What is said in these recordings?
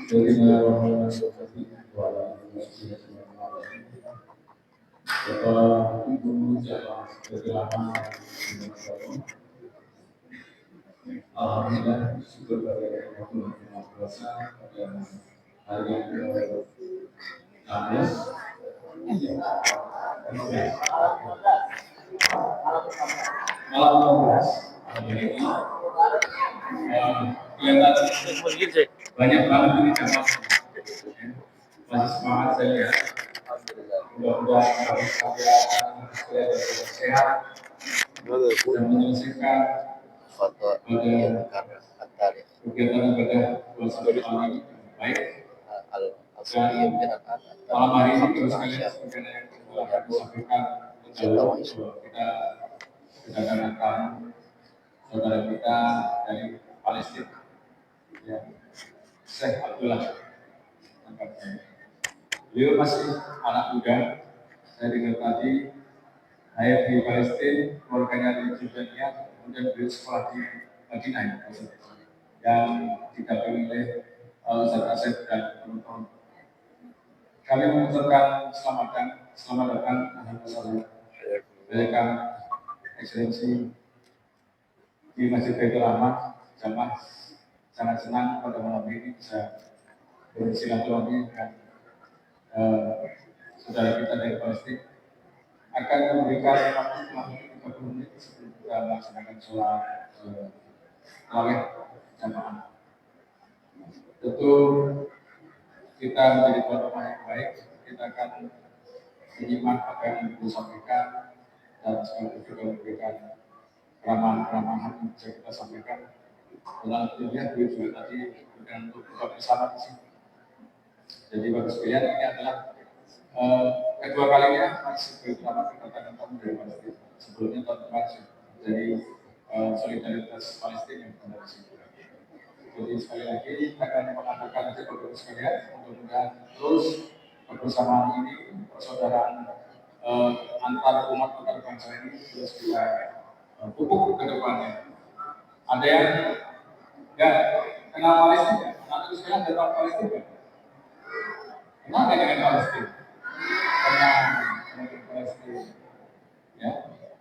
dari orang seperti Bapak Ibu jamaah berkelama alhamdulillah syukur kepada Allah yang Maha Kuasa pada hari yang ke-16 malam 16 hari ini kelihatan banyak banget ini jamaah masih semangat saya lihat. Mudah-mudahan kami sekalian sehat dan menyelesaikan pada kegiatan ibadah puasa kali ini baik. Dan malam hari ini terus sekalian sebagaimana yang telah kami sampaikan bahwa kita kedatangan saudara kita dari Palestina, ya, Syekh Abdullah. Beliau masih anak muda. Saya dengar tadi lahir di Palestina, keluarganya di Jordania, kemudian beliau sekolah di Madinah yang didampingi oleh Ustaz Asep dan teman-teman. Kami mengucapkan selamat datang Welcome Excellency di Masjid Baitul Rahmah. Jamaah sangat senang pada malam ini bisa bersilaturahmi dengan saudara kita dari Palestina. Akan memberikan waktu 30 menit sebelum kita melaksanakan sholat tarawih jamaah. Tentu kita menjadi tuan rumah yang baik, kita akan menyimak apa yang Ibu sampaikan dan sekaligus juga memberikan keramahan-keramahan yang bisa kita sampaikan. Dan alhamdulillah beliau juga tadi dengan untuk buka bersama di sini. Jadi bagus sekalian, ini adalah kedua kalinya masih bersama kedatangan tamu dari Palestina. Sebelumnya tahun kemarin jadi solidaritas Palestina yang ada di sini. Jadi sekali lagi kita akan mengatakan aja bapak sekalian, mudah-mudahan terus kebersamaan ini, persaudaraan antar umat antar bangsa ini terus kita pupuk ke depannya. Ada yang nggak kenal Palestina, nanti sekarang datang Palestina. Kenapa dengan Palestina? Karena Palestina, ya.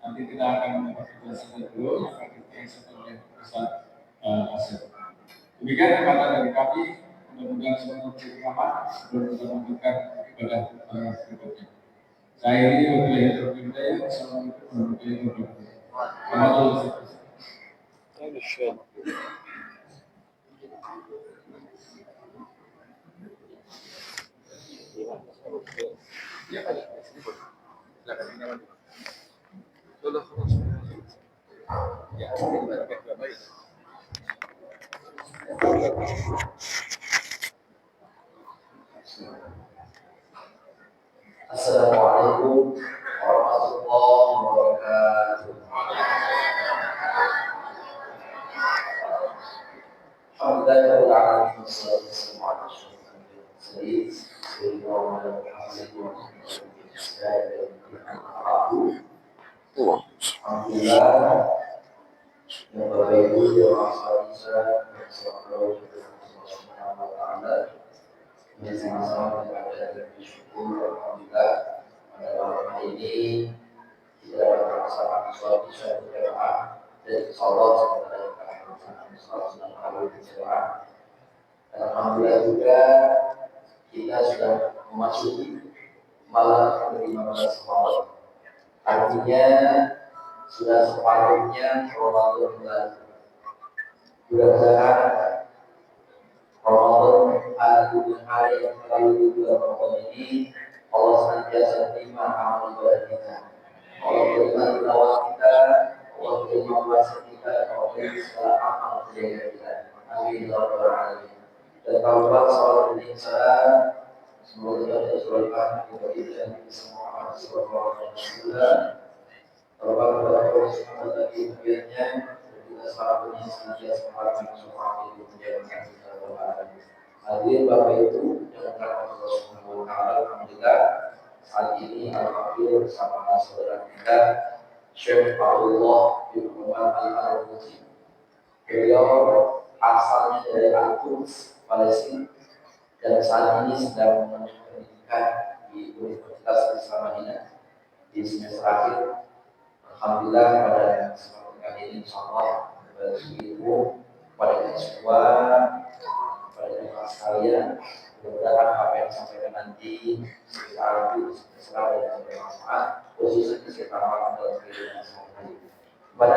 Nanti kita akan menjelaskan dulu yang akan dijelaskan oleh Ustaz Asep. Demikian kata dari kami, mudah-mudahan semua bersama sebelum kita melanjutkan ibadah berikutnya. Saya ini berkeliling berbudaya, assalamualaikum warahmatullahi wabarakatuh. Ya, silakan. Sudah خلاص. Ya, Assalamualaikum warahmatullahi wabarakatuh. Alhamdulillah yang Bapak Ibu jemaah sekalian yang sama-sama kita bersyukur alhamdulillah pada malam hari ini kita melaksanakan sholat isya berjamaah dan salat kepada salat berjamaah. Alhamdulillah juga kita sudah memasuki malam ke-15 Ramadan. Artinya sudah separuhnya Ramadan bulan. Mudah-mudahan Ramadan hari yang terlalu dua Ramadan ini Allah senantiasa terima amal ibadah kita. Allah terima tilawah kita, Allah terima puasa kita, Allah terima segala amal kebaikan kita. Amin ya rabbal alamin. Dan kalau salat ini salam, semoga kita selamat kepada kita semua. Sallallahu alaihi wasallam. Kalau Allah lagi kemudiannya kita sahabatnya senantiasa mengharapkan semua itu menjadikan kita berbahagia. Hadir Bapak Ibu dengan Allah Subhanahu wa taala, alhamdulillah saat ini alhamdulillah bersama saudara kita Syekh Abdullah bin Muhammad Al-Armuti. Beliau asalnya dari Al-Quds, Palestina, dan saat ini sedang menempuh pendidikan di Universitas Islam Madinah di semester akhir. Alhamdulillah pada kesempatan kali ini insyaallah berbagi ilmu kepada kita semua, kepada kita sekalian. Mudah-mudahan apa yang disampaikan nanti kita ambil selalu dan bermanfaat, khususnya kita amalkan dalam kehidupan sehari-hari. Kepada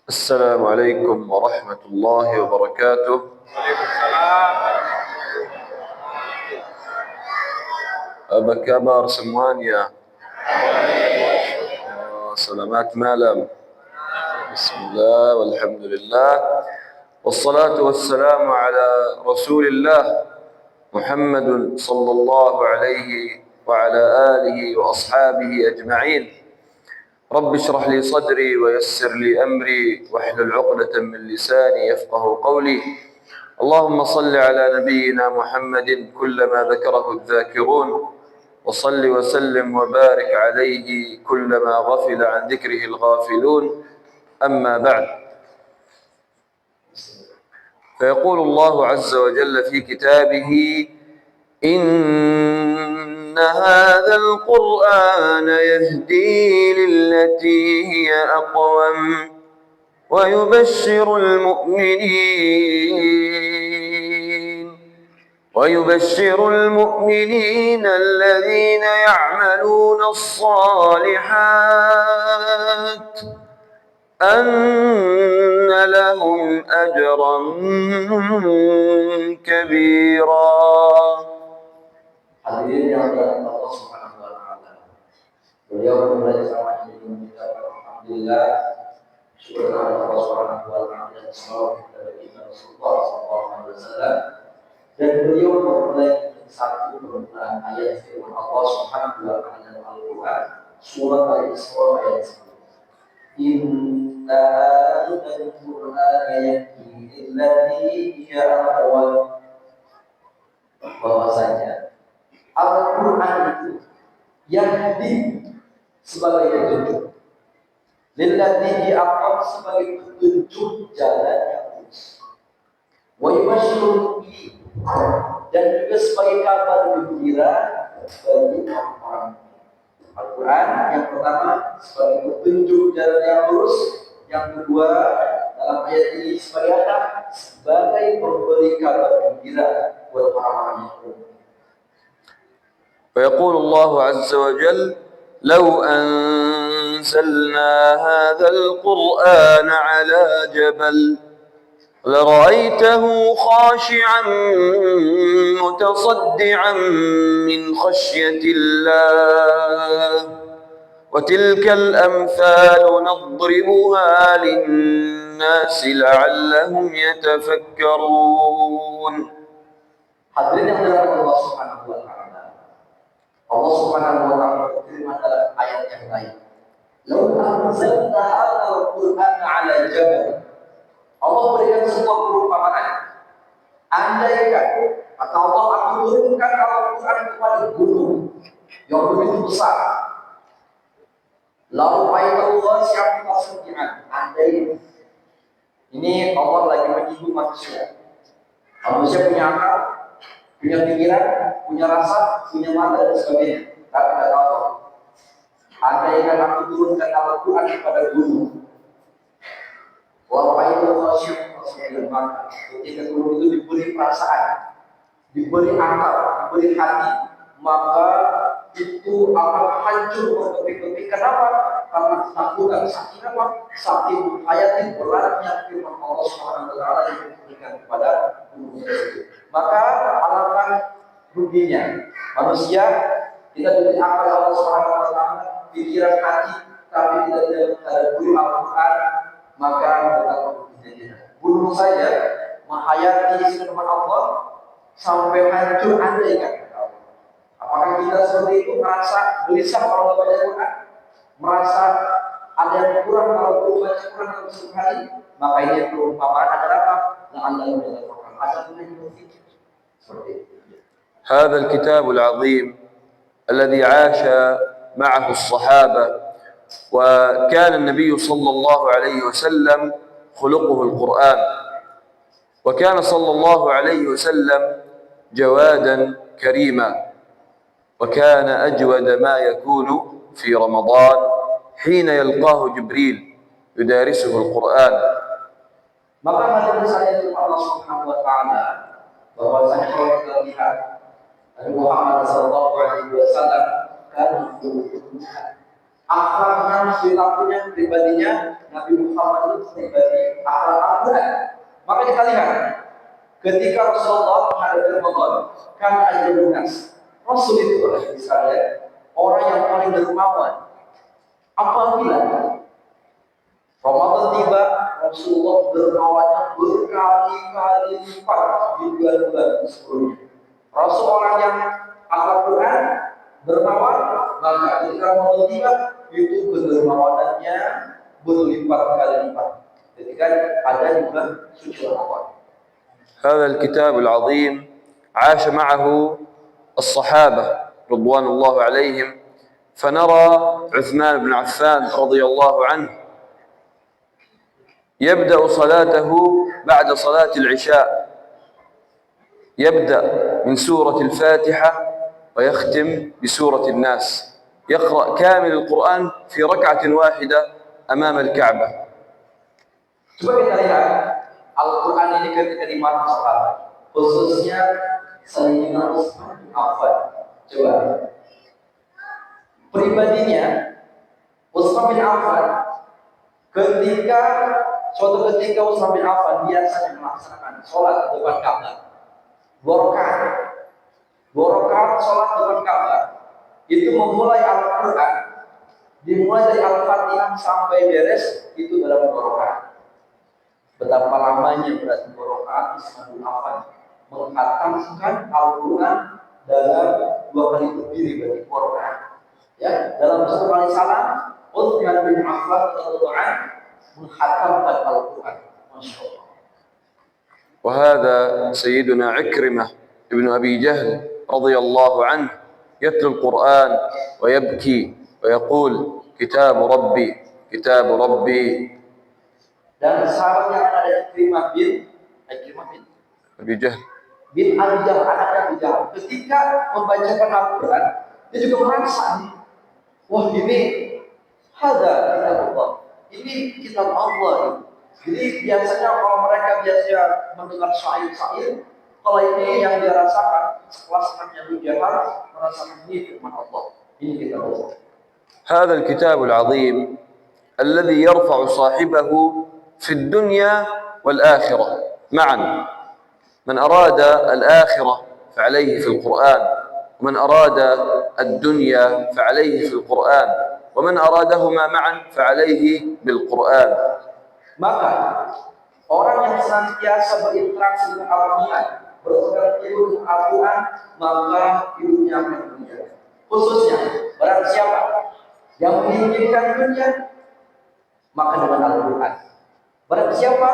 Assalamualaikum warahmatullahi wabarakatuh. Apa kabar semuanya? Selamat malam. Bismillah walhamdulillah. Wassalatu wassalamu ala Rasulillah Muhammad sallallahu alaihi wa ala alihi wa ashabihi ajma'in. رب اشرح لي صدري ويسر لي أمري واحلل عقدة من لساني يفقه قولي اللهم صل على نبينا محمد كلما ذكره الذاكرون وصل وسلم وبارك عليه كلما غفل عن ذكره الغافلون أما بعد فيقول الله عز وجل في كتابه إن هذا القرآن يهدي للتي هي أقوم ويبشر المؤمنين الذين يعملون الصالحات أن لهم أجرا كبيرا. Hadirin yang dirahmati Allah Subhanahu wa taala. Beliau memulai ceramah ini mengucapkan alhamdulillah, syukur kepada Allah Subhanahu wa taala dan salawat kepada Rasulullah sallallahu alaihi wasallam. Dan beliau memulai satu permulaan ayat firman Allah Subhanahu wa taala dalam Al-Qur'an surat Al-Isra ayat 1. Inna hadzal Qur'ana yahdi lillati hiya aqwam. Bahwasanya Al-Quran itu yahdi sebagai petunjuk, lillati aqam sebagai petunjuk jalan yang lurus, wa yubashshirul mu'minin dan juga sebagai kabar gembira bagi orang-orang. Al-Quran yang pertama sebagai petunjuk jalan yang lurus, yang kedua dalam ayat ini sebagai apa? Sebagai pemberi kabar gembira buat orang-orang yang umum. فيقول الله عز وجل لو أنزلنا هذا القرآن على جبل لرأيته خاشعا متصدعا من خشية الله وتلك الأمثال نضربها للناس لعلهم يتفكرون. Hadirin yang dirahmati Allah Subhanahu wa taala. Allah Subhanahu wa taala berfirman dalam ayat yang lain, "Lau anzalna al-Qur'ana 'ala jabal." Allah berikan sebuah perumpamaan. Andaikan atau Allah akan turunkan Al-Qur'an kepada gunung yang begitu besar. Lalu Allah siapa maksudnya? Andai ini Allah lagi menyinggung manusia. Manusia punya akal, punya pikiran, punya rasa, punya mata dan sebagainya. Tapi tidak tahu. Andaikan aku turunkan Al-Quran kepada gunung, maka ketika gunung itu diberi perasaan, diberi akal, diberi hati, maka itu akan hancur berkeping-keping. Kenapa? Karena ketakutan. Saking apa? Saking hayatin beratnya firman Allah Subhanahu wa taala yang diberikan kepada gunung tersebut. Maka alangkah ruginya manusia kita diberi akal Allah Subhanahu wa taala, pikiran hati, tapi tidak diberi Al-Quran, maka betapa ruginya. Gunung saja menghayati firman Allah sampai hancur andaikan. Apakah kita seperti itu merasa gelisah kalau baca Quran, merasa ada yang kurang kalau belum baca Quran dalam satu hari? Maka ini perumpamaan adalah apa? La'alla yatafakkarun. Asal kita berpikir seperti itu. هذا الكتاب العظيم الذي عاش معه الصحابة وكان النبي صلى الله عليه وسلم خلقه القرآن وكان صلى الله عليه وسلم جوادا كريما وكان أجود ما يكون في رمضان حين يلقاه جبريل يدارسه القرآن. Maka hadirin saya dari Allah Subhanahu wa taala bahwasanya kalau kita lihat Nabi Muhammad sallallahu alaihi wasallam kan akhlaknya, perilakunya, pribadinya Nabi Muhammad itu pribadi akhlak Al-Quran. Maka kita lihat ketika Rasulullah menghadapi Ramadan kan ada lunas. Rasul itu misalnya orang yang paling dermawan. Apabila Ramadan tiba, Rasulullah dermawannya berkali-kali lipat di bulan-bulan sebelumnya. Rasul orang yang akhlak Quran dermawan, maka ketika Ramadan tiba itu kedermawanannya berlipat kali lipat. Ketika ada di bulan suci Ramadan. هذا الكتاب العظيم عاش معه الصحابة رضوان الله عليهم، فنرى عثمان بن عفان رضي الله عنه يبدأ صلاته بعد صلاة العشاء، يبدأ من سورة الفاتحة ويختم بسورة الناس، يقرأ كامل القرآن في ركعة واحدة أمام الكعبة. Coba kita lihat Al-Quran ini ketika dimarah sahabat, khususnya Sayyidina Utsman bin Affan. Coba pribadinya Utsman bin Affan ketika suatu ketika Utsman bin Affan biasanya melaksanakan sholat depan Ka'bah, dua rakaat sholat depan Ka'bah, itu memulai Al-Quran, dimulai dari Al-Fatihah sampai beres itu dalam dua rakaat. Betapa lamanya berarti dua rakaat Utsman bin Affan menghatamkan Al-Quran dalam dua kali berdiri berarti dua rakaat. Ya, dalam satu kali salam Utsman bin Affan berdoa menghatamkan Al-Quran. Masya Allah. وهذا سيدنا عكرمة ابن أبي جهل رضي الله عنه يتلو القرآن ويبكي ويقول كتاب ربي كتاب ربي. Dan sahabat yang ada Ikrimah bin أبي جهل bin Abi Jahal, anaknya Abi Jahal, ketika membacakan Al-Quran dia juga merasa, wah ini ada kitab Allah, ini kitab Allah. Jadi biasanya kalau mereka biasa mendengar syair-syair, kalau ini yang dia rasakan sekelas anaknya Abi Jahal merasakan ini firman Allah, ini kitab Allah. هذا الكتاب العظيم الذي يرفع صاحبه في الدنيا والآخرة معا. من أراد الآخرة فعليه في القرآن، ومن أراد الدنيا فعليه في القرآن، ومن أرادهما معا فعليه بالقرآن. Maka orang yang senantiasa berinteraksi dengan Al-Quran, berpegang teguh dengan Al-Quran, maka hidupnya akan dunia. Khususnya barang siapa yang menginginkan dunia, maka dengan Al-Quran. Barang siapa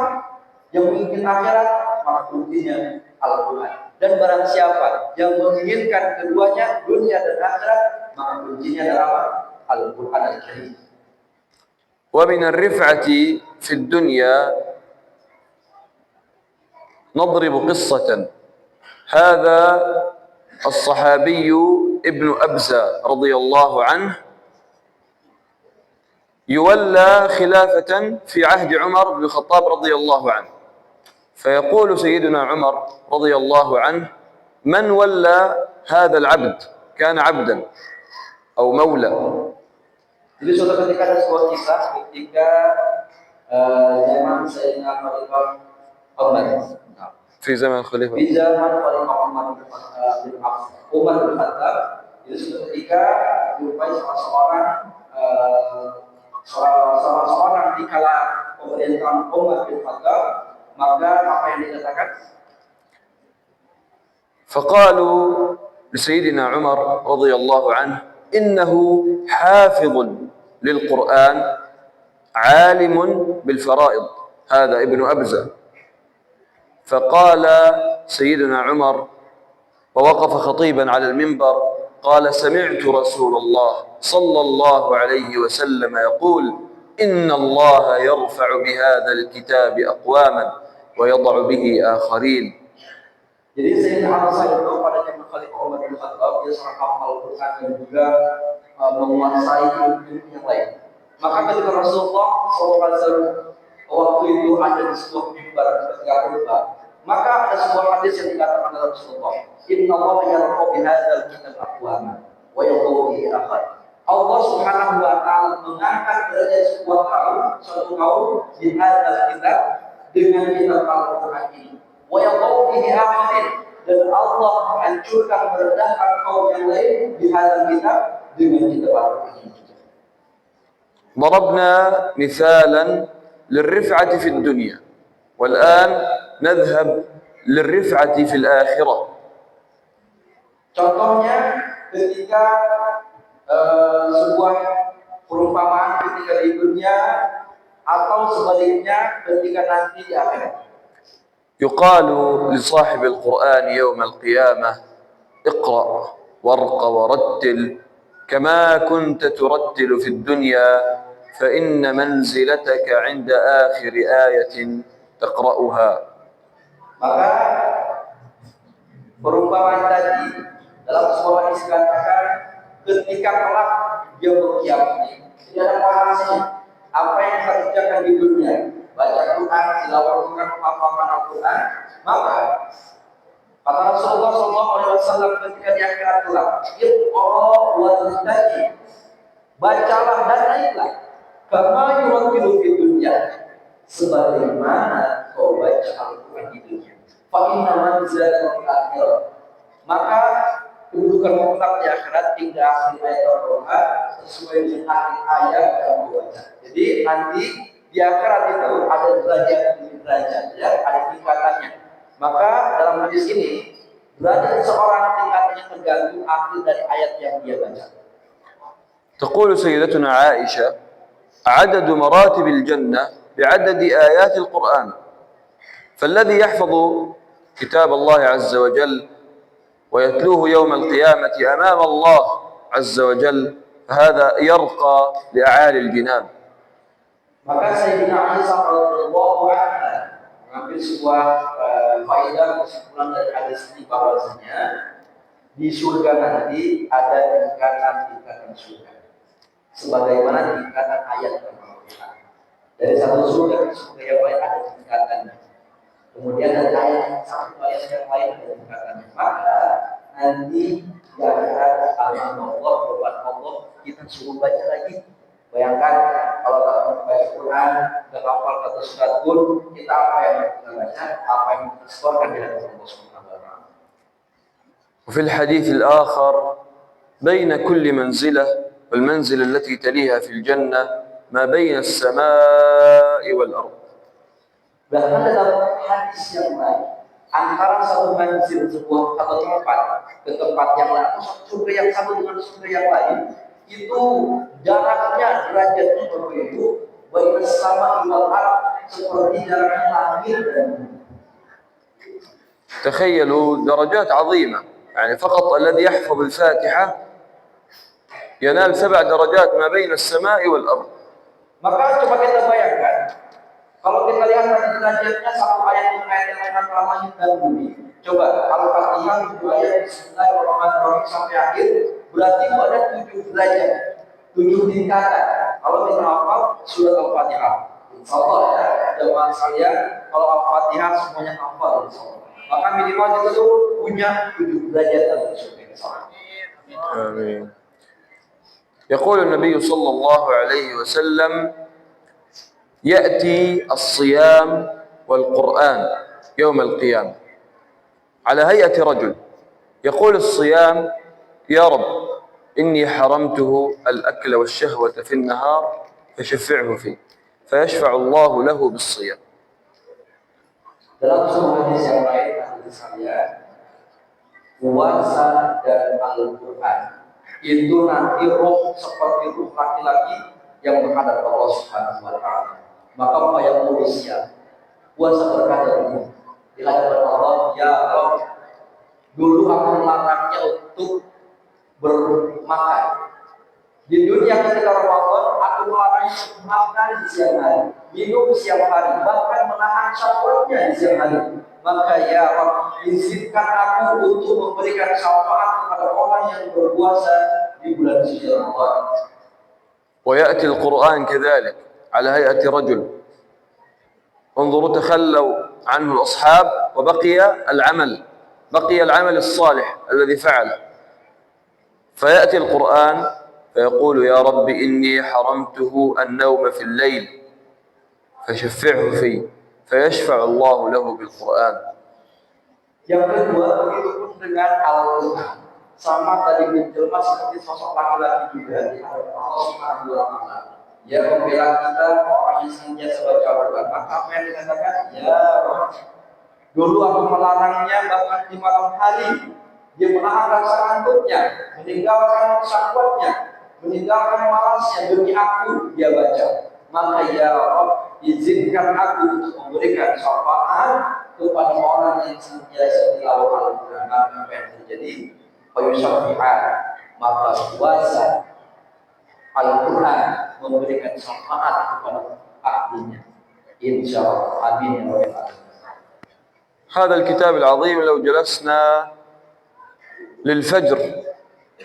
yang menginginkan akhirat, maka kuncinya Al-Quran. Dan barang siapa yang menginginkan keduanya, dunia dan akhirat, maka kuncinya adalah Al-Quran Al-Karim. ومن الرفعة في الدنيا نضرب قصة. هذا الصحابي ابن أبزة رضي الله عنه يولى خلافة في عهد عمر بن الخطاب رضي الله عنه، فيقول سيدنا عمر رضي الله عنه: من ولى هذا العبد؟ كان عبدا أو مولى. Jadi suatu ketika ada sebuah kisah ketika zaman Sayyidina Khalifah Umar. في زمن الخليفة. Di zaman Khalifah Umar bin Khattab, itu suatu ketika dijumpai salah seorang di kala pemerintahan Umar bin Khattab, maka apa yang dikatakan? فقالوا لسيدنا عمر رضي الله عنه: إنه حافظ للقرآن عالم بالفرائض، هذا ابن أبزة. فقال سيدنا عمر ووقف خطيبا على المنبر قال: سمعت رسول الله صلى الله عليه وسلم يقول: إن الله يرفع بهذا الكتاب أقواما ويضع به آخرين. Jadi Sayyidina Al-Sa'id itu pada zaman Khalifah Umar bin Khattab dia seorang hafal Quran dan juga menguasai ilmu yang lain. Maka ketika Rasulullah SAW waktu itu ada di sebuah mimbar ketika khutbah, maka ada sebuah hadis yang dikatakan oleh Rasulullah, Inna Allah yarqa bihadzal kitab aqwama wa yadhu bihi akhar. Allah Subhanahu wa taala mengangkat derajat sebuah kaum, suatu kaum di hadzal kitab dengan kitab Al-Qur'an ini. Wa yadhu bihi akharin, dan Allah menghancurkan merendahkan kaum yang lain di hadzal kitab dengan kitab Al-Qur'an ini. ضربنا مثالا للرفعة في الدنيا والآن نذهب للرفعة في الآخرة. Contohnya ketika sebuah perumpamaan ketika di dunia atau sebaliknya ketika nanti di akhirat. يقال لصاحب القرآن يوم القيامة اقرأ وارق ورتل كما كنت ترتل في الدنيا فإن منزلتك عند آخر آية تقرأها. Maka perumpamaan tadi dalam sebuah hadis dikatakan ketika kelak dia berkiamat, tidak ada pahalanya. Apa yang kita kerjakan di dunia, baca Quran, tilawah Quran, menghafalkan Al-Quran, maka kata Rasulullah SAW ketika di akhirat kelak, iqra wa tadaki, bacalah dan naiklah, kama yurattilu di dunia, sebagaimana kau baca Al-Quran di dunia. Fa inna manzilatahu fil akhirah, maka kedudukan mutlak di akhirat hingga akhir ayat Al-Quran sesuai dengan akhir ayat yang dibaca. Jadi nanti di akhirat itu ada derajat demi derajat, ya, ada tingkatannya. Maka dalam hadis ini derajat seorang tingkatannya tergantung akhir dari ayat yang dia baca. تقول سيدتنا عائشة عدد مراتب الجنة بعدد آيات القرآن، فالذي يحفظ كتاب الله عز وجل ويتلوه يوم القيامة أمام الله عز وجل فهذا يرقى لأعالي الجنان. Maka Sayyidina Aisyah radhiyallahu anha mengambil sebuah faedah kesimpulan dari hadis ini bahwasanya di surga nanti ada tingkatan-tingkatan surga, sebagaimana tingkatan ayat Al-Quran. Dari satu surga ke surga yang lain ada tingkatannya. Kemudian dari ayat satu ayat yang lain ada tingkatannya. Maka nanti di akhirat Allah berbalik Allah kita suruh baca lagi. Bayangkan kalau kita membaca Quran, kita hafal kata surat pun, kita apa yang kita baca, apa yang kita setorkan di hadapan Allah Subhanahu wa taala. وفي الحديث الآخر بين كل منزلة والمنزلة التي تليها في الجنة ما بين السماء والأرض. Bahkan dalam hadis yang lain, antara satu manzil sebuah atau tempat ke tempat yang lain, atau surga yang satu dengan surga yang lain, itu jaraknya derajatnya berbeda, baik sama wal ard, seperti jaraknya langit dan bumi. تخيلوا درجات عظيمة، يعني فقط الذي يحفظ الفاتحة ينال 7 درجات ما بين السماء والأرض. Maka coba kita bayangkan, kalau kita lihat derajatnya satu ayat dengan ayat yang lain antara langit dan bumi. Coba Al-Fatihah 7 ayat Bismillahirrahmanirrahim sampai akhir, berarti itu ada 7 derajat, 7 tingkatan. Kalau kita hafal surat Al-Fatihah, insyaallah ya, jemaah sekalian, kalau Al-Fatihah semuanya hafal, maka minimal kita tuh punya 7 derajat dalam surga. آمين. يقول النبي صلى الله عليه وسلم يأتي الصيام والقرآن يوم القيامة على هيئة رجل يقول الصيام يا رب إني حرمته الأكل والشهوة في النهار فشفعه فيه فيشفع الله له بالصيام. Dalam sebuah hadis yang lain hadis saya, puasa dan Al-Quran itu nanti roh seperti ruh laki-laki yang menghadap Allah Subhanahu wa taala. Maka apa yang manusia puasa berkata ini di hadapan Allah, ya Rabb, dulu aku melarangnya untuk bermakan, Di dunia ketika Ramadan, aku melarang makan di siang hari, minum di siang hari, bahkan menahan syahwatnya di siang hari. Maka ya Rabb, izinkan aku untuk memberikan syafaat kepada orang yang berpuasa di bulan suci Ramadan. ويأتي القرآن كذلك على هيئة رجل. انظروا تخلوا عنه الأصحاب وبقي العمل الصالح الذي فعله، فيأتي القرآن فيقول يا رب إني حرمته النوم في الليل فشفعه في، فيشفع الله له بالقرآن. Yang kedua, begitu pun dengan Al-Quran, sama tadi menjelma seperti sosok laki-laki juga di hadapan Allah Subhanahu wa Ta'ala. Ya membela kita orang yang senantiasa baca Al-Quran. Maka apa yang dikatakan? Ya Rabb, dulu aku melarangnya bahkan di malam hari. Dia menahan rasa ngantuknya, meninggalkan syahwatnya, meninggalkan malasnya demi aku dia baca. Maka ya Rabb, izinkan aku untuk memberikan syafaat kepada orang yang senantiasa tilawah Al-Quran. Maka apa yang terjadi? Fayusyafi'an, maka puasa Al-Quran memberikan syafaat kepada ahlinya. Insyaallah. Amin ya rabbal alamin. هذا الكتاب العظيم لو جلسنا للفجر،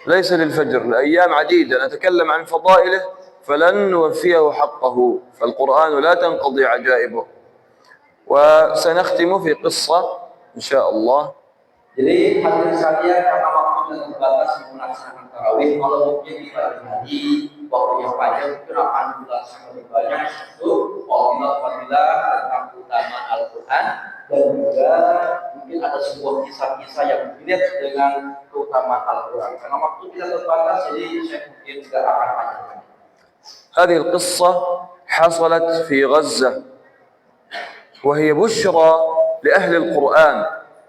ليس للفجر، لأيام عديدة نتكلم عن فضائله فلن نوفيه حقه، فالقرآن لا تنقضي عجائبه. وسنختم في قصة إن شاء الله. Jadi hadirin sekalian, karena waktu yang terbatas melaksanakan tarawih, kalau mungkin di pagi hari waktu yang panjang mungkin akan dilaksanakan lebih banyak itu fadilah tentang keutamaan Al-Quran, dan juga mungkin ada sebuah kisah-kisah yang relate dengan keutamaan Al-Quran. Karena waktu kita terbatas, jadi saya mungkin tidak akan panjangkan. هذه القصة حصلت في غزة، وهي بشرى لأهل القرآن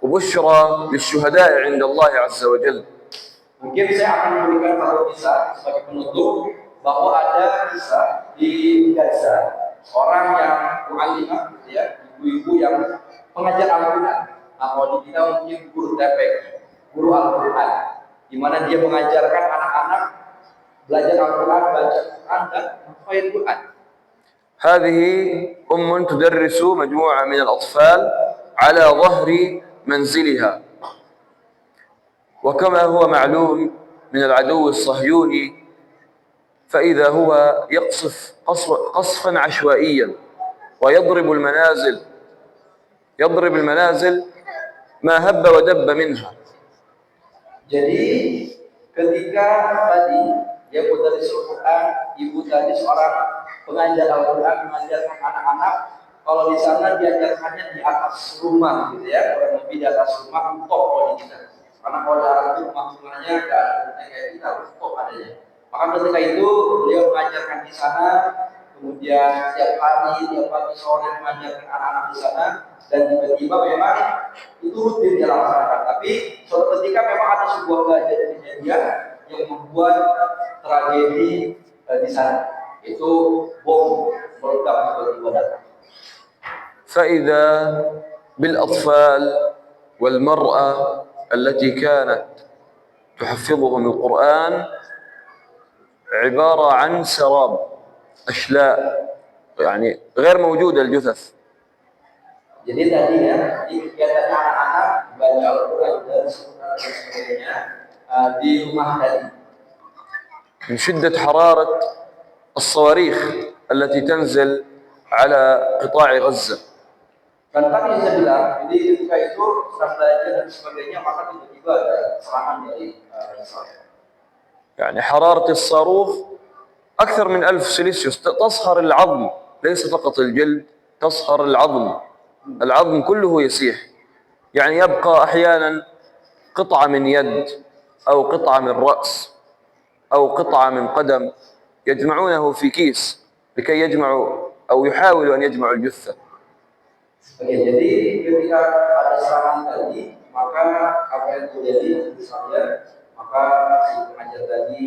وبشرى للشهداء عند الله عز وجل. Mungkin saya akan memberikan satu kisah sebagai penutup bahwa ada kisah di Gaza, orang yang mu'allimah, ya, ibu-ibu yang pengajar Al-Quran. Kalau di kita mungkin guru TPQ, guru Al-Quran, di mana dia mengajarkan anak-anak belajar Al-Quran, baca Quran dan menghafal Quran. هذه تدرس مجموعة من الأطفال على ظهر منزلها، وكما هو معلوم من العدو الصهيوني فإذا هو يقصف قصفا عشوائيا ويضرب المنازل ما هب ودب منها. Jadi ketika tadi dia dari Al-Quran, ibu tadi seorang pengajar Al-Quran mengajarkan anak-anak, kalau di sana diajarkannya di atas rumah, gitu ya, kurang lebih di atas rumah untuk kalau di kita. Karena kalau di Arab itu maksudnya nggak ada kayak kita, untuk adanya. Maka ketika itu beliau mengajarkan di sana, kemudian tiap pagi sore mengajarkan anak-anak di sana, dan tiba-tiba memang itu rutin dia laksanakan. Tapi suatu ketika memang ada sebuah kejadian yang membuat tragedi di sana. Itu bom meledak tiba-tiba datang. فإذا بالأطفال والمرأة التي كانت تحفظهم القرآن عبارة عن سراب، أشلاء، يعني غير موجودة الجثث. Jadi tadi ya, kegiatan anak-anak baca Al-Quran dan sebagainya di rumah tadi. من شدة حرارة الصواريخ التي تنزل على قطاع غزة. Dan tadi saya bilang, jadi ketika itu sedang belajar dan sebagainya, maka tiba-tiba ada serangan dari Israel. يعني حرارة الصاروخ أكثر من 1000 سيليسيوس، تصهر العظم، ليس فقط الجلد، تصهر العظم كله يسيح. يعني يبقى أحيانا قطعة من يد أو قطعة من رأس أو قطعة من قدم يجمعونه في كيس لكي يجمعوا أو يحاولوا أن يجمعوا الجثة. Oke, jadi ketika ada serangan tadi, maka apa yang terjadi misalnya, maka si pengajar tadi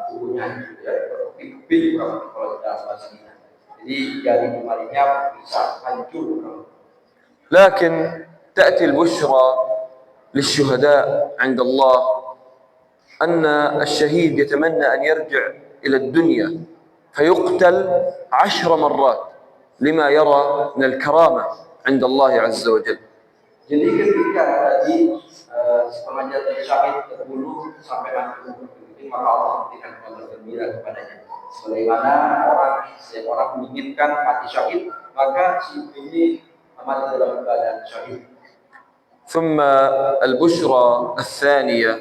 tubuhnya hancur ya, berkeping kalau kita bahasa kita. Jadi jari jemarinya bisa hancur. لكن تأتي البشرى للشهداء عند الله أن الشهيد يتمنى أن يرجع إلى الدنيا فيقتل 10 مرات لما يرى من الكرامة عند الله عز وجل. Jadi ketika tadi sepengajar syahid terbunuh sampai mati maka Allah memberikan kabar gembira kepadanya. Sebagaimana setiap orang menginginkan mati syahid, maka si ini mati dalam keadaan syahid. ثم البشرى الثانية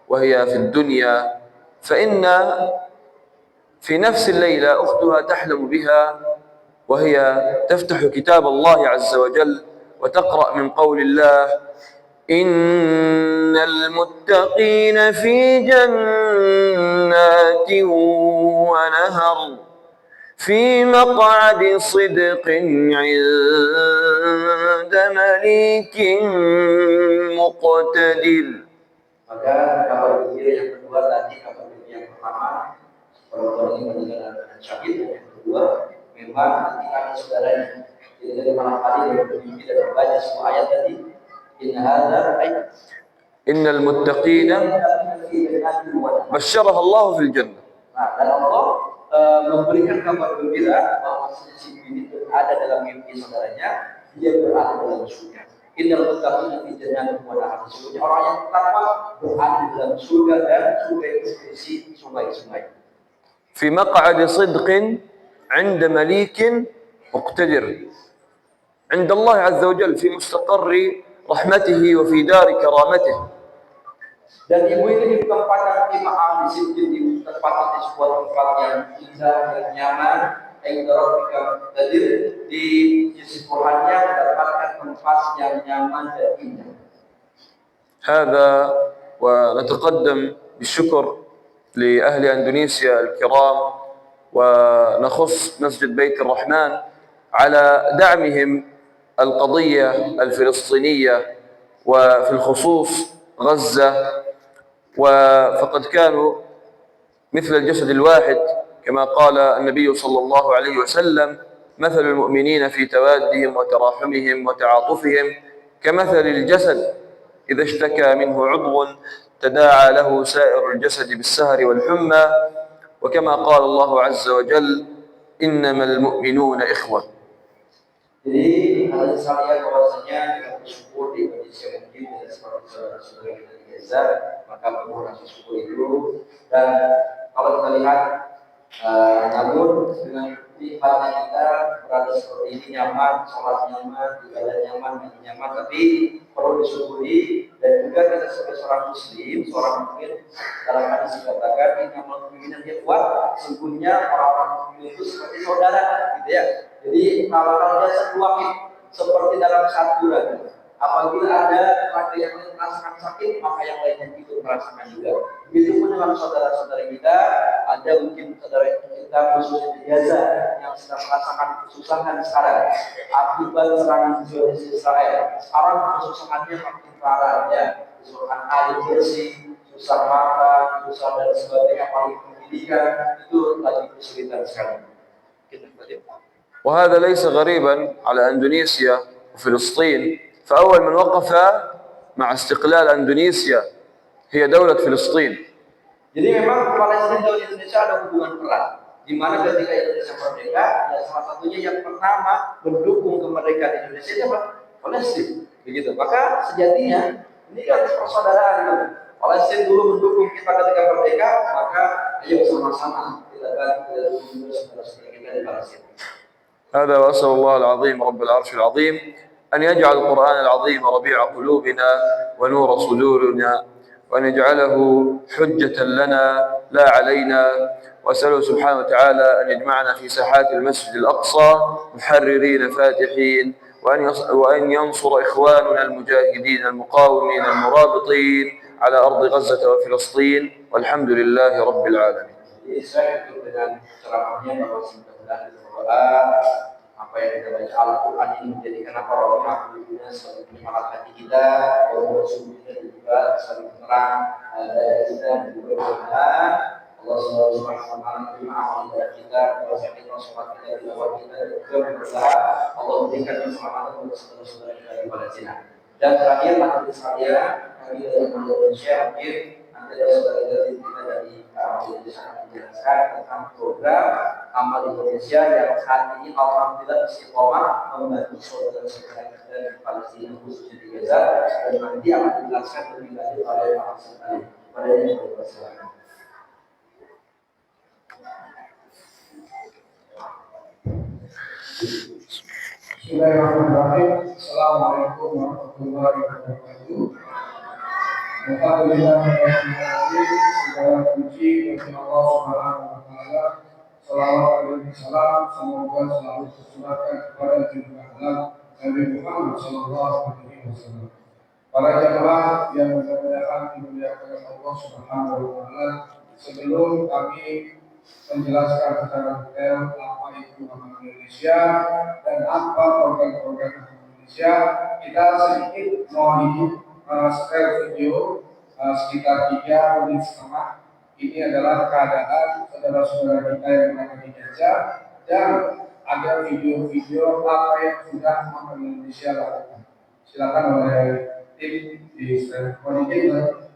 وهي في الدنيا فإن في نفس الليلة أختها تحلم بها وهي تفتح كتاب الله عز وجل وتقرأ من قول الله: إن المتقين في جنات ونهر في مقعد صدق عند مليك مقتدر. Maka kabar gembira yang kedua tadi, kabar gembira yang pertama perempuan ini meninggal dengan syahid, yang kedua memang nanti ada saudaranya. Jadi dari malam hari dia bermimpi dan membaca semua ayat tadi. إن المتقين بشرها الله في الجنة. Nah, dan Allah memberikan kabar gembira bahwa si ini ada dalam mimpi saudaranya, dia berada dalam surga. Innal muttaqina fi jannatin wa nahar. Sesungguhnya orang yang takwa berada dalam surga dan surga itu berisi sungai-sungai. في مقعد صدق عند مليك مقتدر. عند الله عز وجل في مستقر رحمته وفي دار كرامته. Dan ibu ini ditempatkan di ma'al di tempatkan di sebuah tempat yang indah dan nyaman, yang hadir di sisi Tuhannya mendapatkan tempat yang nyaman dan indah. هذا ونتقدم بالشكر لأهل أندونيسيا الكرام ونخص مسجد بيت الرحمن على دعمهم القضية الفلسطينية وفي الخصوص غزة، فقد كانوا مثل الجسد الواحد كما قال النبي صلى الله عليه وسلم: مثل المؤمنين في توادهم وتراحمهم وتعاطفهم كمثل الجسد إذا اشتكى منه عضو تداعى له سائر الجسد بالسهر والحمى، وكما قال الله عز وجل: إنما المؤمنون إخوة. Jadi hal sekalian bahwasanya kita bersyukur di Indonesia mungkin tidak seperti saudara-saudara kita di Gaza, maka perlu rasa syukur itu. Dan kalau kita lihat, namun dengan nikmatnya kita berada seperti ini nyaman, sholat nyaman, ibadah nyaman, mandi nyaman, tapi perlu disyukuri. Dan juga kita sebagai seorang muslim, seorang mukmin, dalam hadis dikatakan innamal mu'minina ikhwah, sesungguhnya orang-orang mukmin itu seperti saudara, gitu ya. Jadi kalau dia satu wahid seperti dalam satu lagi. Apabila ada laki yang merasakan sakit, maka yang lainnya ikut merasakan juga. Begitu pun dengan saudara-saudara kita, ada mungkin saudara kita khususnya di Gaza yang sedang merasakan kesusahan sekarang akibat serangan Israel. Sekarang kesusahannya makin parah ya, kesusahan air bersih, susah makan, susah dan sebagainya, paling pendidikan itu lagi kesulitan sekarang. وهذا ليس غريبا على أندونيسيا وفلسطين، فأول من وقف مع استقلال أندونيسيا هي دولة فلسطين. Jadi memang Palestina dan Indonesia ada hubungan erat, di mana ketika Indonesia merdeka, ya salah satunya yang pertama mendukung kemerdekaan Indonesia siapa? Palestina. Begitu. Maka sejatinya ini kan persaudaraan itu. Palestina dulu mendukung kita ketika merdeka, maka ayo sama-sama kita bantu saudara-saudara kita di Palestina. هذا وأسأل الله العظيم رب العرش العظيم أن يجعل القرآن العظيم ربيع قلوبنا ونور صدورنا وأن يجعله حجة لنا لا علينا، وأسأله سبحانه وتعالى أن يجمعنا في ساحات المسجد الأقصى محررين فاتحين، وأن ينصر إخواننا المجاهدين المقاومين المرابطين على أرض غزة وفلسطين، والحمد لله رب العالمين. Apa yang kita baca Al-Quran ini menjadikan apa sebagai penyemangat hati kita, bahwa sungguhnya juga sebagai penerang dari kita dan juga berdoa Allah Subhanahu wa taala menerima amal ibadah kita, kita sholat kita, tilawah kita, dan juga berdoa Allah memberikan keselamatan untuk saudara-saudara kita di Palestina. Dan terakhir hadirin sekalian, kami dari Indonesia mungkin Nanti ada saudara-saudara kita dari Indonesia akan menjelaskan tentang program amal Indonesia yang saat ini alhamdulillah istiqomah membantu saudara-saudara kita di Palestina khususnya di Gaza, dan nanti akan dijelaskan lebih lanjut oleh Pak Ustaz. Pada yang bersilakan. Bismillahirrahmanirrahim. Assalamualaikum warahmatullahi wabarakatuh. Alhamdulillah, segala puji bagi Allah Subhanahu wa taala. Salawat dan salam semoga selalu tercurahkan kepada junjungan Nabi Muhammad sallallahu alaihi wasallam. Para jamaah yang dimuliakan Allah Subhanahu wa taala, sebelum kami menjelaskan secara detail apa itu amal Indonesia dan apa program-program Indonesia, kita sedikit mau share video sekitar 3 menit setengah. Ini adalah keadaan saudara-saudara kita yang berada di Gaza, dan ada video-video apa yang sudah amal Indonesia lakukan. Silakan oleh tim di monitor.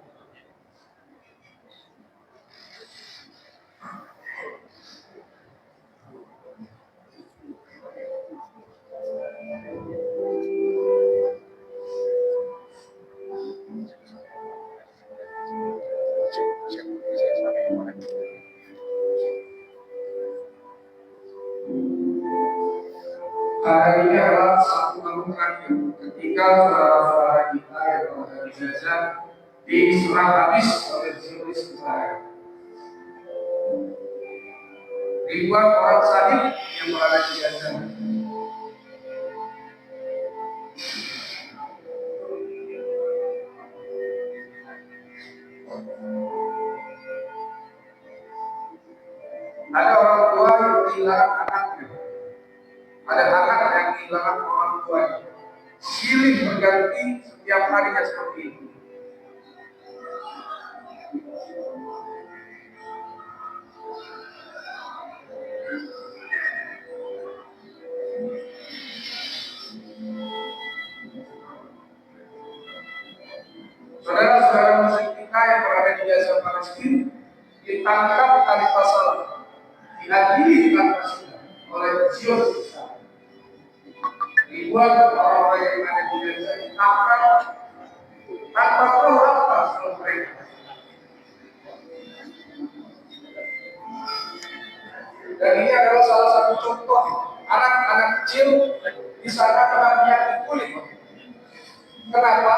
Hari ini adalah satu tahun terakhir ketika saudara-saudara kita yang berada di Gaza diserang habis oleh Zionis Israel. Ribuan orang syahid yang berada di Gaza. Ada orang tua yang kehilangan anaknya. Ada anak yang kehilangan orang tuanya. Silih berganti setiap harinya seperti itu. Saudara-saudara muslim kita yang berada di Gaza Palestina ditangkap tali pasal, diadili di atas oleh Zionis. Ribuan orang yang ada di Gaza ditangkap tanpa tahu apa soal mereka. Dan ini adalah salah satu contoh anak-anak kecil di sana kena kulit. Kenapa?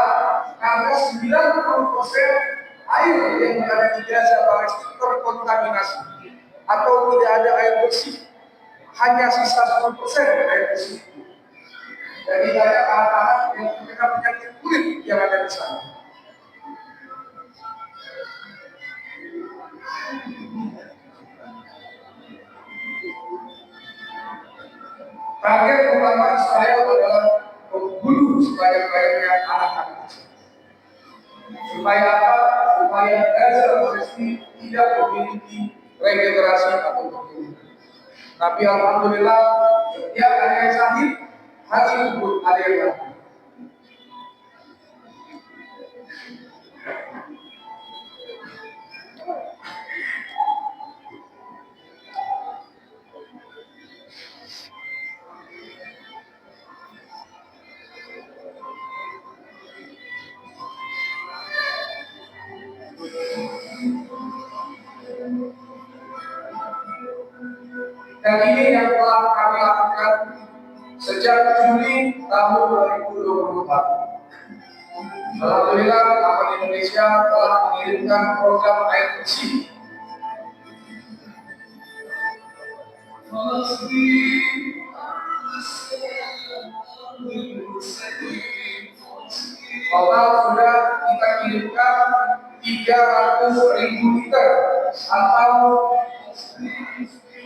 Karena 90% air yang ada di Gaza Palestina terkontaminasi atau tidak ada air bersih. Hanya sisa 10% air bersih. Jadi banyak anak-anak yang terkena penyakit kulit yang ada di sana. Target utama Israel adalah membunuh sebanyak-banyaknya anak-anak. Supaya apa? Supaya Gaza Palestina tidak memiliki regenerasi atau pertumbuhan. Tapi alhamdulillah setiap ada yang sakit, hari itu ada yang mati. Dan ini yang telah kami lakukan sejak Juli tahun 2024. Alhamdulillah, Amal Indonesia telah mengirimkan program air bersih. Total sudah kita kirimkan 300.000 liter atau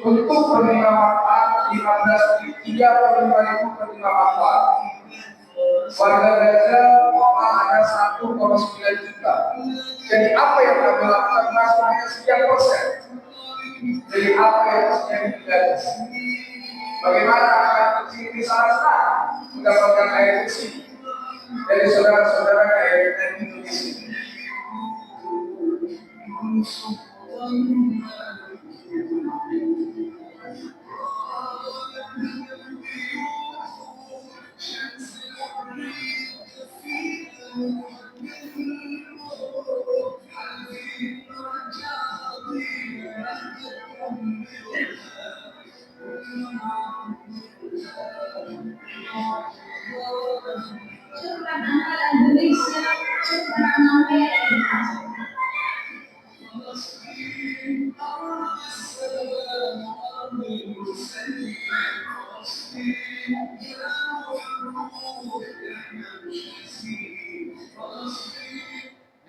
untuk penerima manfaat 35.000 penerima manfaat. Warga Gaza total ada 1,9 juta. Jadi apa yang kami lakukan masih hanya sekian persen. Jadi apa yang terjadi di Gaza? Bagaimana akan kecil di sana mendapatkan air bersih dari saudara-saudara yang ada di Indonesia?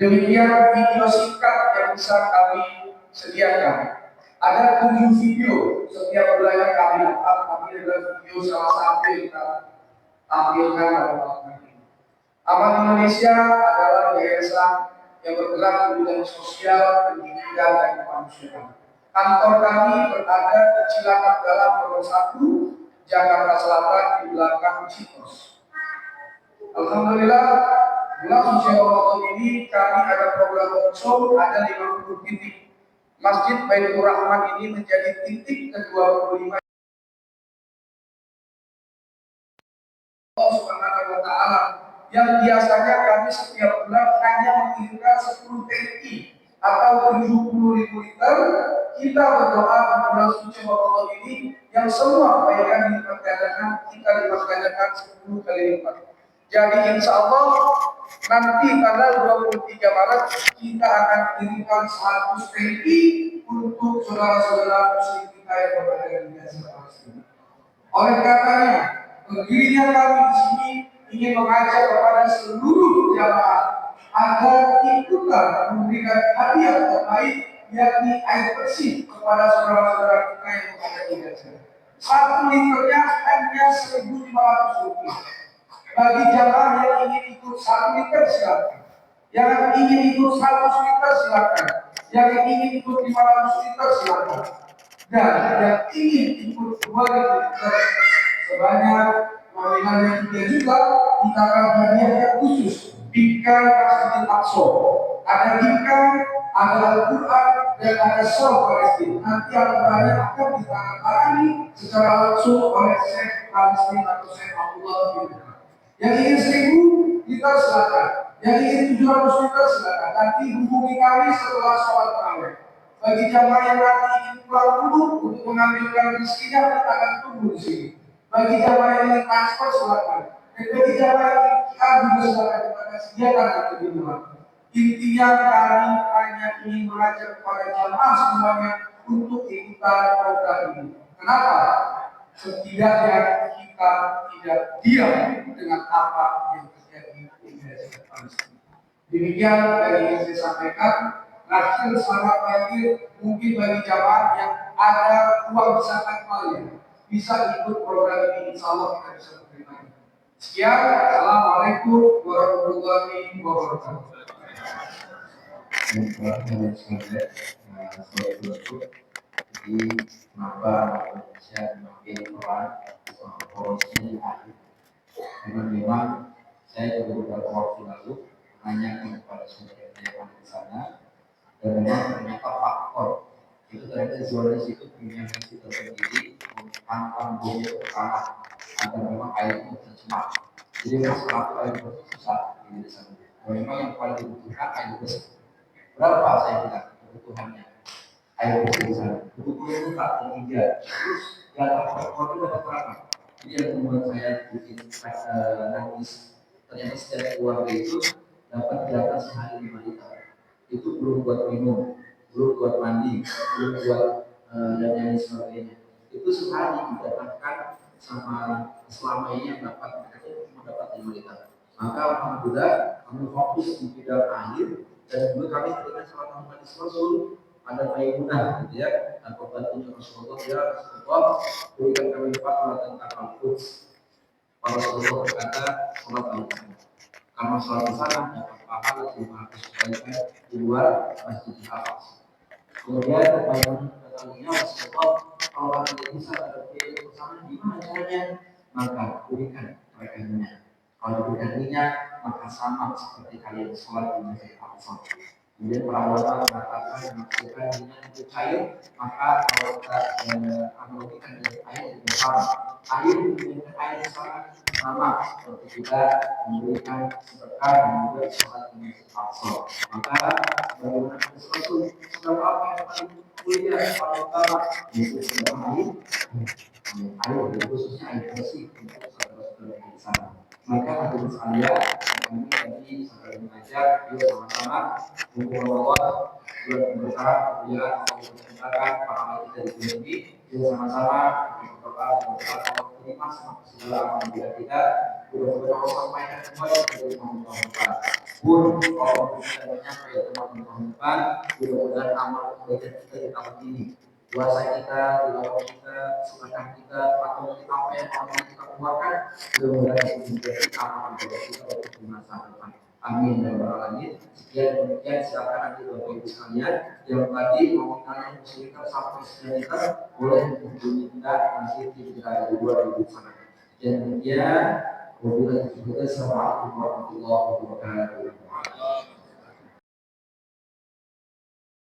Demikian video singkat yang bisa kami sediakan. Ada 7 video setiap bulannya kami dapat. Kami adalah video salah satu yang kita tampilkan pada malam ini. Amal Indonesia adalah yayasan yang bergerak di bidang sosial, pendidikan, dan kemanusiaan. Kantor kami berada di Cilacap Dalam Nomor 1, Jakarta Selatan di belakang Citos. Alhamdulillah, bulan suci Ramadan ini kami ada program khusus, ada 50 titik. Masjid Baitur Rahman ini menjadi titik ke-25 Allah Subhanahu wa Ta'ala, yang biasanya kami setiap bulan hanya mengirimkan 10 TNI atau 70.000 liter. Kita berdoa di bulan suci Ramadan ini yang semua kebaikan dilipat gandakan, kita lipat gandakan 10 kali lipat. Jadi insya Allah nanti tanggal 23 Maret kita akan kirimkan 100 TNI untuk saudara-saudara muslim kita yang berada di Gaza. Oleh karenanya, berdirinya kami di sini ingin mengajak kepada seluruh jamaah agar ikutan memberikan hadiah terbaik, yakni air bersih kepada saudara-saudara kita yang berada di Gaza. 1 liternya hanya Rp1.500. Bagi jamaah yang ingin ikut 1 liter silakan, yang ingin ikut 100 liter silakan, yang ingin ikut 500 liter silakan, dan yang ingin ikut 2 liter sebanyak nominalnya 3 juta, kita akan hadiahkan khusus bingkai Masjidil Aqsa. Ada bingkai, ada Al-Quran, dan ada Shawl Palestina. Nanti Al-Qurannya akan ditandatangani secara langsung oleh Syekh Palestina atau Syekh Abdullah bin Umar. Yang ingin 1.000 liter silakan, yang ingin 700 liter silakan. Nanti hubungi kami setelah sholat tarawih. Bagi jamaah yang nanti ingin pulang dulu untuk mengambilkan rezekinya, kita akan tunggu di sini. Bagi jamaah yang ingin transfer silakan. Dan bagi jamaah yang ingin QR juga silakan, kita akan sediakan nanti di rumah. Intinya kami hanya ingin mengajak kepada jamaah semuanya untuk ikutan program ini. Kenapa? Setidaknya kita tidak diam dengan apa yang terjadi di Gaza Palestina. Demikian dari yang saya sampaikan. Akhir selamat pagi mungkin bagi jamaah yang ada uang zakat malnya bisa ikut program ini, insya Allah kita bisa menerima. Sekian, assalamualaikum warahmatullahi wabarakatuh. Jadi kenapa Indonesia semakin pelan korupsi akhir? Karena memang saya juga beberapa waktu lalu menanyakan kepada saudara yang di sana, dan memang ternyata faktor itu ternyata Zionis itu punya misi tersendiri untuk tanggul ke tanah agar memang air itu tercemar. Jadi masalah air bersih susah di sana. Memang yang paling dibutuhkan air bersih. Berapa saya bilang kebutuhannya? Air bersih di sana. Kebutuhan itu tak terhingga. Terus data faktor itu dapat berapa? Jadi yang membuat saya bikin nangis. Ternyata setiap keluarga itu dapat data sehari 5 liter. Itu belum buat minum, belum buat mandi, belum buat dan lain sebagainya. Itu sehari didapatkan sama selama ini yang dapat mereka itu cuma dapat 5 liter. Maka alhamdulillah kami fokus di bidang air, dan juga kami dengan salah satu hadis Rasul ada Maimunah, gitu ya, dan pembantunya Rasulullah ya Rasulullah berikan kami fatwa tentang al-Quds. Rasulullah berkata sholat al-Quds. Karena sholat di sana dapat pahala 500 kali di luar Masjidil Aqsa. Kemudian Maimunah berkata, Rasulullah, kalau anda tidak bisa ada biaya bersama, gimana caranya? Maka berikan mereka minyak. Kalau berikan minyak, maka sama seperti kalian sholat di Masjidil Aqsa. Kemudian para ulama mengatakan menafsirkan dengan itu cair, maka kalau kita analogikan dengan air itu sama. Air dengan air sangat sama seperti kita memberikan sedekah dan juga sholat dengan sepasal. Maka bagaimana sesuatu sedekah apa yang paling mulia paling utama yaitu sedekah air. Air khususnya air bersih untuk saudara-saudara di sana. Maka hadirin sekalian, kami tadi saudara mengajar, yuk sama-sama membawa bulan berkah kemuliaan Allah menciptakan para kita di dunia ini. Yuk sama-sama berdoa Allah terima segala amal kita. Mudah-mudahan Allah sampaikan kembali dari teman-teman. Pun Allah bisa menyampaikan teman-teman. Mudah-mudahan amal kebaikan kita di tahun ini. Puasa kita, tilawah kita, sedekah kita, atau apa yang akan kita keluarkan, mudah-mudahan menjadi amal kebaikan kita untuk di masa depan. Amin ya rabbal alamin. Sekian demikian, silakan nanti Bapak Ibu sekalian yang tadi mau tanya muslimkan sampai sekian boleh menghubungi kita nanti di kita dua di sana. Dan demikian, wabillahi taufiq. Assalamualaikum warahmatullahi wabarakatuh.